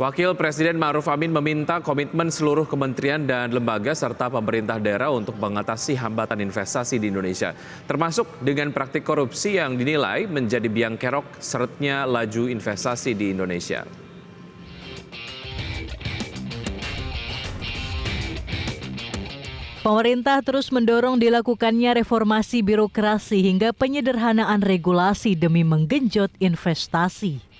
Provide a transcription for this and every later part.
Wakil Presiden Ma'ruf Amin meminta komitmen seluruh kementerian dan lembaga serta pemerintah daerah untuk mengatasi hambatan investasi di Indonesia, termasuk dengan praktik korupsi yang dinilai menjadi biang kerok seretnya laju investasi di Indonesia. Pemerintah terus mendorong dilakukannya reformasi birokrasi hingga penyederhanaan regulasi demi menggenjot investasi.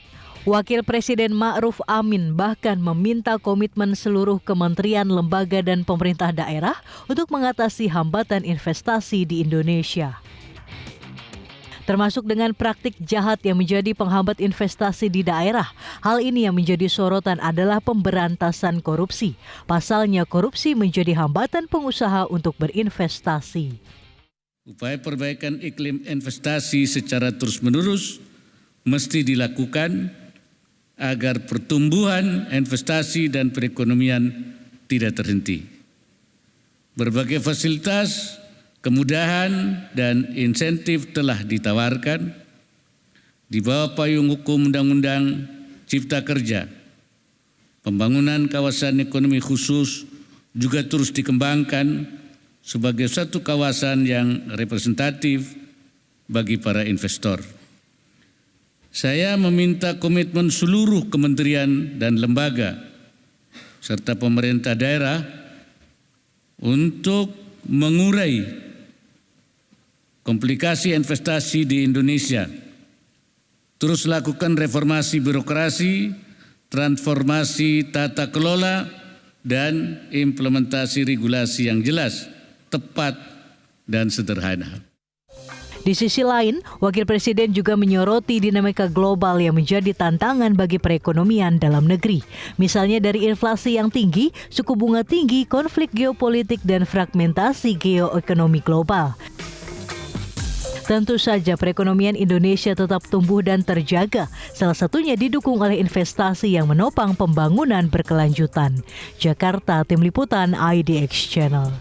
Wakil Presiden Ma'ruf Amin bahkan meminta komitmen seluruh kementerian, lembaga, dan pemerintah daerah untuk mengatasi hambatan investasi di Indonesia. Termasuk dengan praktik jahat yang menjadi penghambat investasi di daerah. Hal ini yang menjadi sorotan adalah pemberantasan korupsi. Pasalnya korupsi menjadi hambatan pengusaha untuk berinvestasi. Upaya perbaikan iklim investasi secara terus-menerus mesti dilakukan agar pertumbuhan investasi dan perekonomian tidak terhenti. Berbagai fasilitas, kemudahan, dan insentif telah ditawarkan di bawah payung hukum Undang-Undang Cipta Kerja. Pembangunan kawasan ekonomi khusus juga terus dikembangkan sebagai satu kawasan yang representatif bagi para investor. Saya meminta komitmen seluruh kementerian dan lembaga serta pemerintah daerah untuk mengurai komplikasi investasi di Indonesia. Terus lakukan reformasi birokrasi, transformasi tata kelola, dan implementasi regulasi yang jelas, tepat, dan sederhana. Di sisi lain, Wakil Presiden juga menyoroti dinamika global yang menjadi tantangan bagi perekonomian dalam negeri. Misalnya dari inflasi yang tinggi, suku bunga tinggi, konflik geopolitik, dan fragmentasi geoekonomi global. Tentu saja perekonomian Indonesia tetap tumbuh dan terjaga, salah satunya didukung oleh investasi yang menopang pembangunan berkelanjutan. Jakarta, Tim Liputan IDX Channel.